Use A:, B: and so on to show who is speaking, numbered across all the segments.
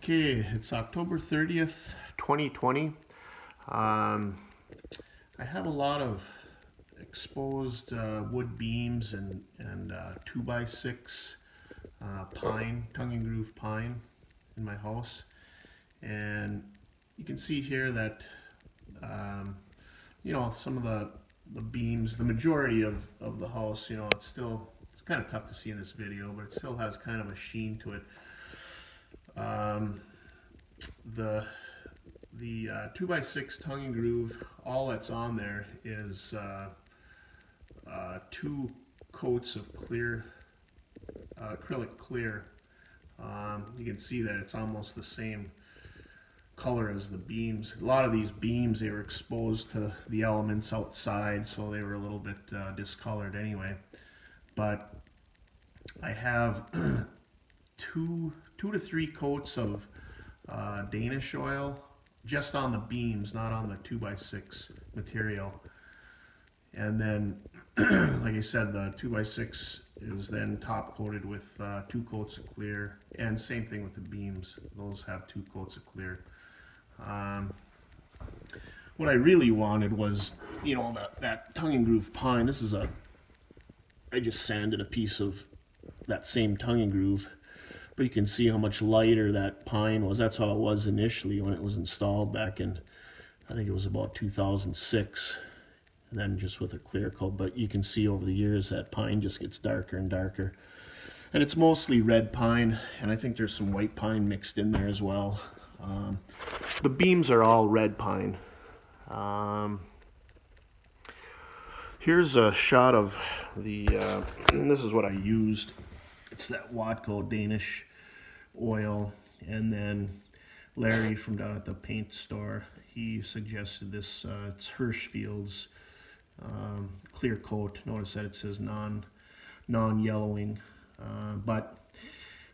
A: Okay, it's October 30th, 2020. I have a lot of exposed wood beams and 2x6 pine, tongue and groove pine in my house. And you can see here that, some of the beams, the majority of the house, it's kind of tough to see in this video, but it still has kind of a sheen to it. The 2x6 tongue and groove, all that's on there is two coats of clear acrylic clear. You can see that it's almost the same color as the beams. A lot of these beams, they were exposed to the elements outside, so they were a little bit discolored anyway. But I have two to three coats of Danish oil just on the beams, not on the 2x6 material. And then, like I said, the 2x6 is then top coated with 2 coats of clear, and same thing with the beams. Those have 2 coats of clear. What I really wanted was, that tongue and groove pine. I just sanded a piece of that same tongue and groove. But you can see how much lighter that pine was. That's how it was initially when it was installed back in, I think it was about 2006. And then just with a clear coat. But you can see over the years that pine just gets darker and darker. And it's mostly red pine, and I think there's some white pine mixed in there as well. The beams are all red pine. Here's a shot of this is what I used. It's that Watco Danish Oil, and then Larry from down at the paint store, he suggested this. It's Hirschfields clear coat. Notice that it says non-yellowing, but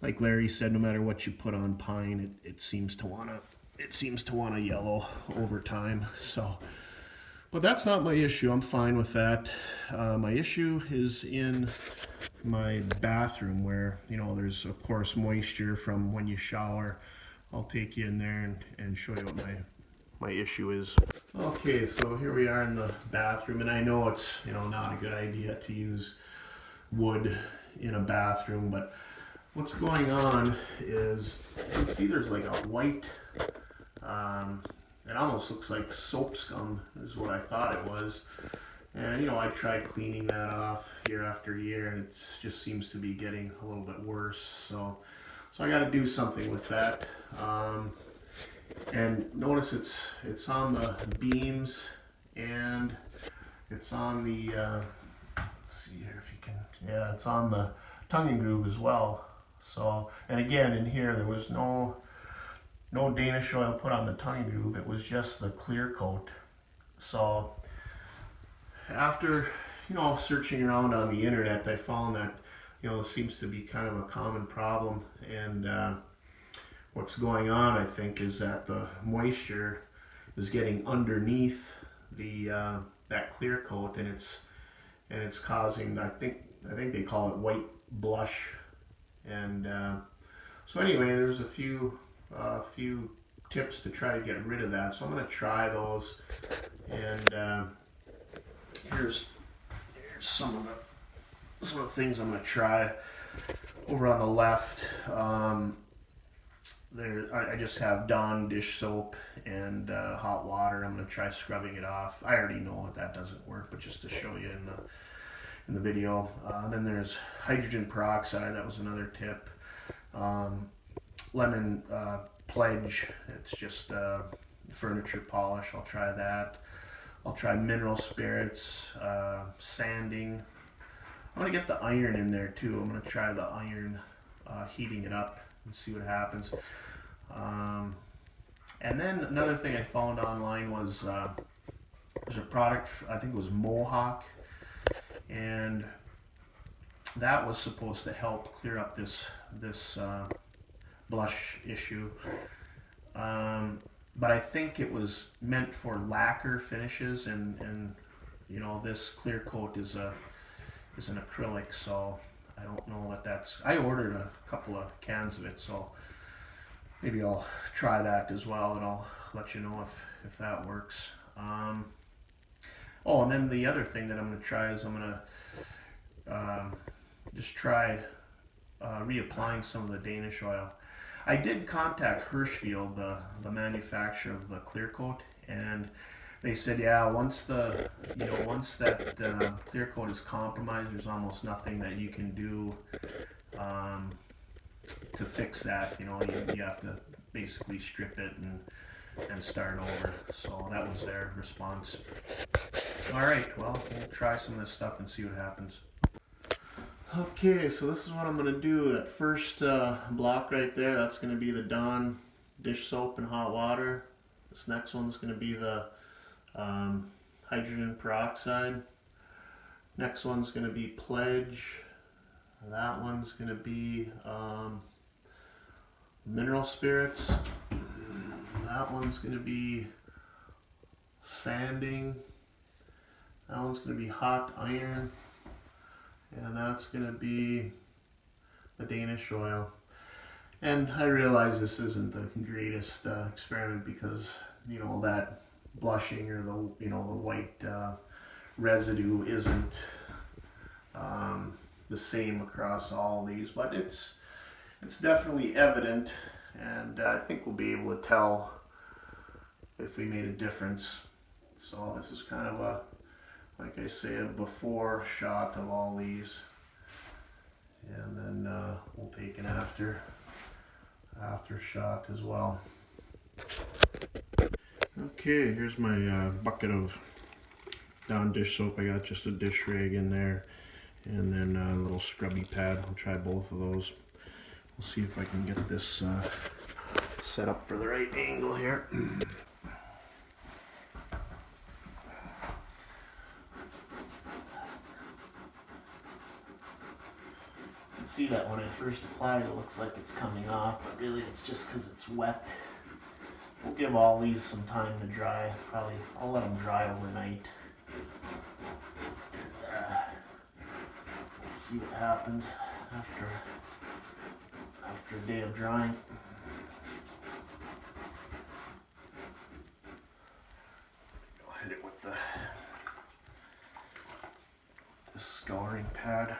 A: like Larry said, no matter what you put on pine, it seems to wanna yellow over time. So. But that's not my issue. I'm fine with that. My issue is in my bathroom where, there's of course moisture from when you shower. I'll take you in there and show you what my issue is. Okay, so here we are in the bathroom, and I know it's, not a good idea to use wood in a bathroom, but what's going on is, you can see there's like a white, it almost looks like soap scum is what I thought it was. And I tried cleaning that off year after year, and it just seems to be getting a little bit worse. So I got to do something with that. And notice it's on the beams, and it's on the let's see here if you can. Yeah, it's on the tongue and groove as well. So, and again, in here there was no Danish oil put on the tongue and groove. It was just the clear coat. So after searching around on the internet, I found that this seems to be kind of a common problem. And what's going on, I think, is that the moisture is getting underneath the that clear coat, and it's causing, I think they call it white blush. And so anyway, there's a few tips to try to get rid of that. So I'm going to try those, and here's some of the things I'm going to try. Over on the left, I just have Dawn dish soap and hot water. I'm going to try scrubbing it off. I already know that doesn't work, but just to show you in the video. Then there's hydrogen peroxide. That was another tip. Lemon Pledge, it's just furniture polish. I'll try that. I'll try mineral spirits, sanding. I'm going to get the iron in there too. I'm going to try the iron, heating it up and see what happens. And then another thing I found online was there's a product, I think it was Mohawk, and that was supposed to help clear up this blush issue, but I think it was meant for lacquer finishes, and this clear coat is an acrylic, so I don't know that that's. I ordered a couple of cans of it, so maybe I'll try that as well, and I'll let you know if that works. Oh, and then the other thing that I'm going to try is I'm going to just try reapplying some of the Danish oil. I did contact Hirschfield, the manufacturer of the clear coat, and they said, yeah, once that clear coat is compromised, there's almost nothing that you can do to fix that. You have to basically strip it and start over. So that was their response. All right, well, we'll try some of this stuff and see what happens. Okay, so this is what I'm going to do. That first block right there, that's going to be the Dawn dish soap and hot water. This next one's going to be the hydrogen peroxide. Next one's going to be Pledge. That one's going to be mineral spirits. That one's going to be sanding. That one's going to be hot iron. And that's going to be the Danish oil. And I realize this isn't the greatest experiment because, that blushing or the white residue isn't the same across all these, but it's definitely evident, and I think we'll be able to tell if we made a difference. So this is kind of a, like I say, a before shot of all these, and then we'll take an after shot as well. Okay, here's my bucket of Dawn dish soap. I got just a dish rag in there, and then a little scrubby pad. I'll try both of those. We'll see if I can get this set up for the right angle here. See that when I first apply it, it looks like it's coming off, but really it's just because it's wet. We'll give all these some time to dry. Probably I'll let them dry overnight. We'll see what happens after a day of drying. I'll hit it with the scouring pad.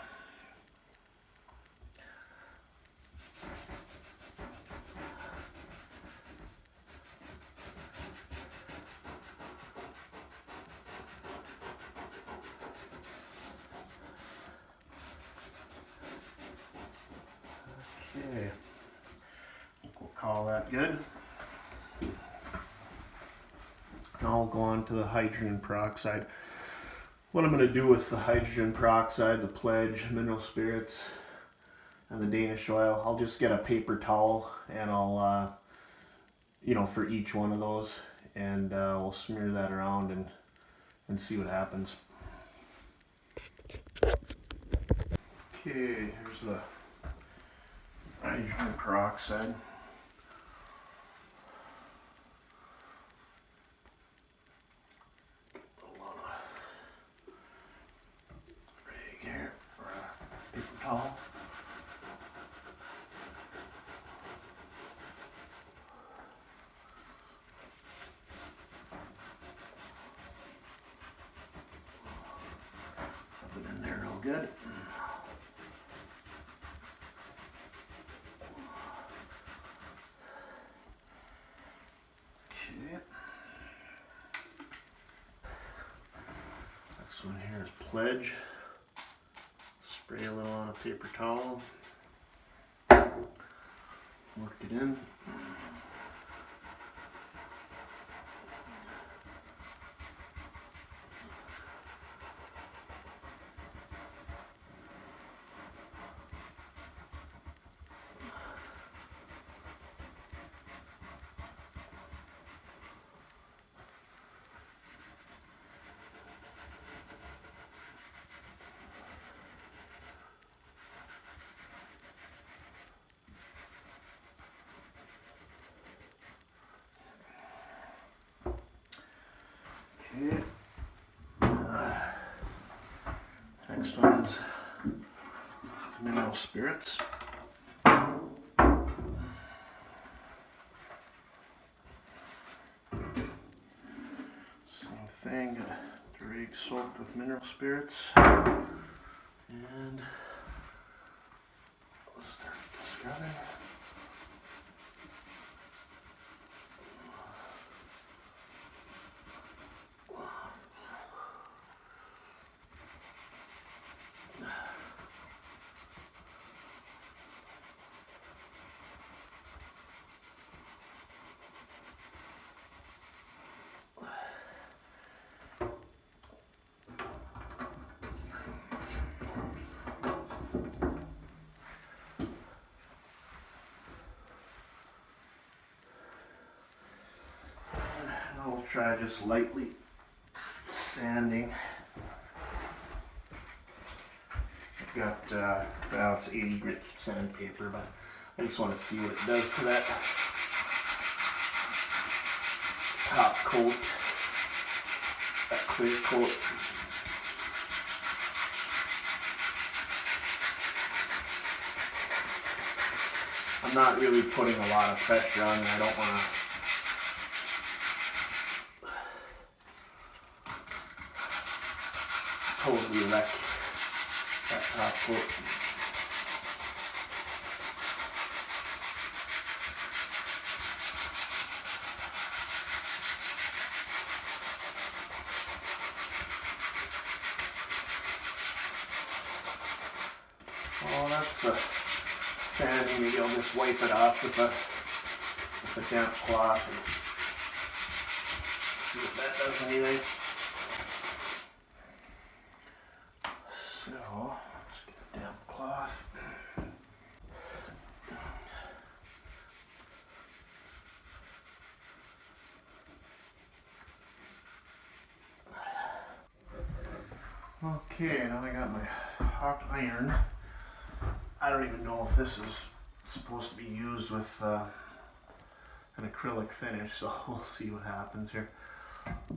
A: Okay, I think we'll call that good. Now I'll go on to the hydrogen peroxide. What I'm going to do with the hydrogen peroxide, the Pledge, mineral spirits, and the Danish oil, I'll just get a paper towel and I'll, for each one of those, and we'll smear that around and see what happens. Okay, here's the hydrogen peroxide. A lot of rag here, or a paper towel. Put it in there real good. Next one here is Pledge. Spray a little on a paper towel. Work it in. Okay. Next one is mineral spirits. thing, got the rig soaked with mineral spirits, and let's start scrubbing. I'll try just lightly sanding. I've got, well, it's 80 grit sandpaper, but I just want to see what it does to that top coat, that clear coat. I'm not really putting a lot of pressure on it. I don't want to totally wreck that top coat. Oh, that's the sanding. Maybe I'll just wipe it off with a damp cloth and see if that does anything. So, let's get a damp cloth. Okay, now I got my hot iron. I don't even know if this is supposed to be used with an acrylic finish, so we'll see what happens here. I'm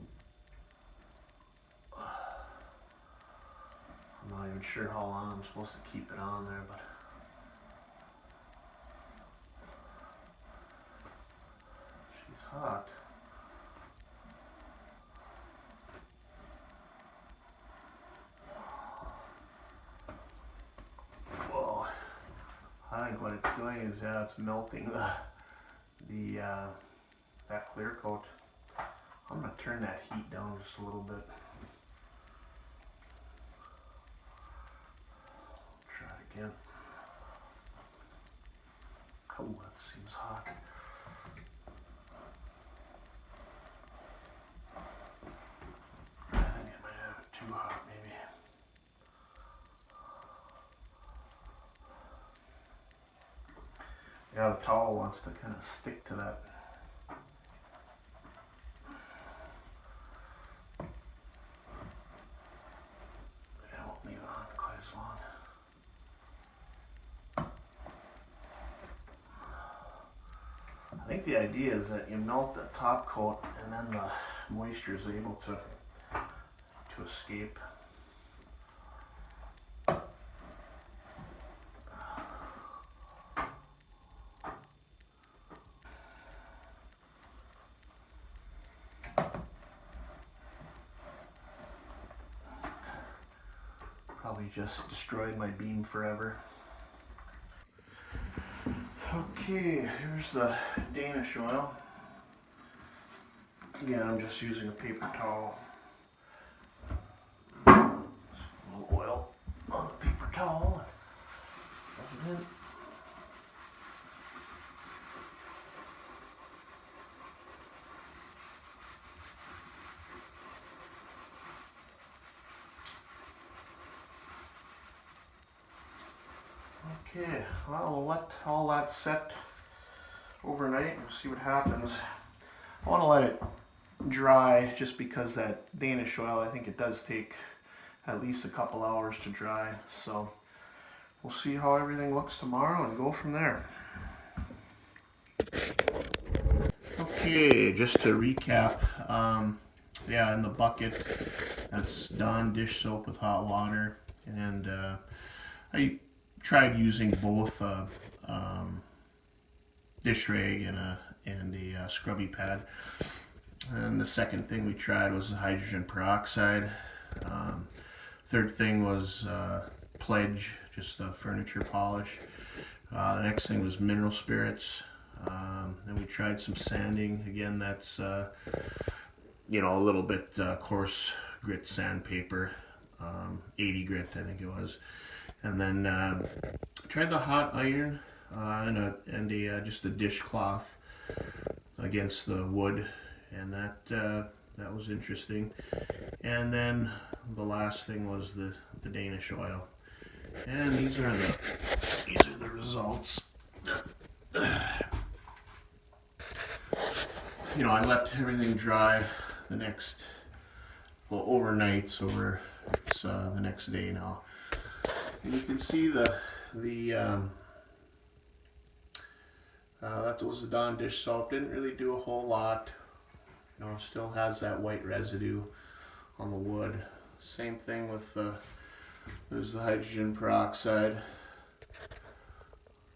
A: not even sure how long I'm supposed to keep it on there, but she's hot. Whoa. I think what it's doing is it's melting that clear coat. I'm going to turn that heat down just a little bit. Try it again. Oh, that seems hot. I think I might have it too hot, maybe. Yeah, the towel wants to kind of stick to that. I won't leave it on quite as long. I think the idea is that you melt the top coat and then the moisture is able to escape. Probably just destroyed my beam forever. Okay, here's the Danish oil. Again, I'm just using a paper towel. A little oil on the paper towel. Rub it in. Okay, well, we'll let all that set overnight and see what happens. I want to let it dry just because that Danish oil, I think it does take at least a couple hours to dry. So we'll see how everything looks tomorrow and go from there. Okay, just to recap, yeah, in the bucket, that's Dawn dish soap with hot water, and I tried using both dish rag and a scrubby pad. And the second thing we tried was the hydrogen peroxide. Third thing was Pledge, just a furniture polish. The next thing was mineral spirits. Then we tried some sanding. Again, that's you know, a little bit coarse grit sandpaper, 80 grit I think it was. And then tried the hot iron and just a dishcloth against the wood, and that was interesting. And then the last thing was the Danish oil, and these are the results. You know, I let everything dry overnight, so it's the next day now, and you can see that was the Dawn dish soap. Didn't really do a whole lot. You know, still has that white residue on the wood. Same thing with there's the hydrogen peroxide.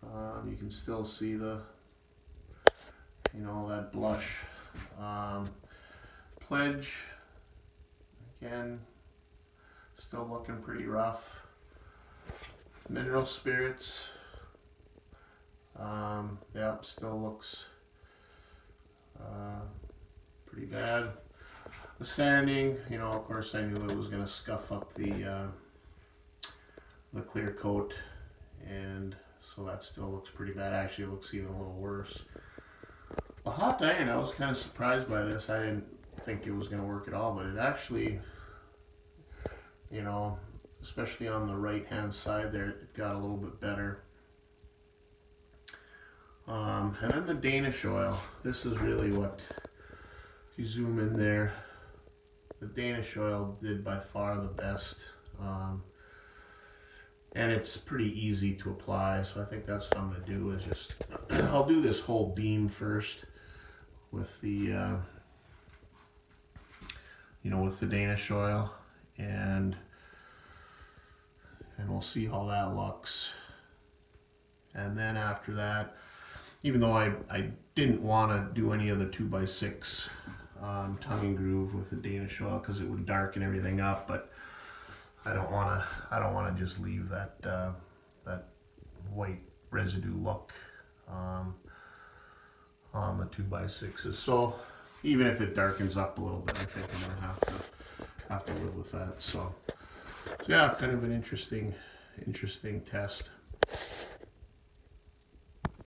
A: You can still see that blush. Pledge, again, still looking pretty rough. Mineral spirits, yeah, still looks pretty bad. The sanding, you know, of course I knew it was going to scuff up the clear coat, and so that still looks pretty bad. Actually, it looks even a little worse. The hot iron, I was kind of surprised by this. I didn't think it was going to work at all, but it actually, you know, especially on the right hand side there, it got a little bit better. And then the Danish oil. This is really what, if you zoom in there, the Danish oil did by far the best. And it's pretty easy to apply, so I think that's what I'm going to do is just, I'll do this whole beam first with the, with the Danish oil, and we'll see how that looks. And then after that, even though I didn't want to do any of the 2x6 tongue and groove with the Danish oil because it would darken everything up, but I don't want to just leave that that white residue look on the 2x6s. So even if it darkens up a little bit, I think I'm gonna have to live with that. So yeah, kind of an interesting test.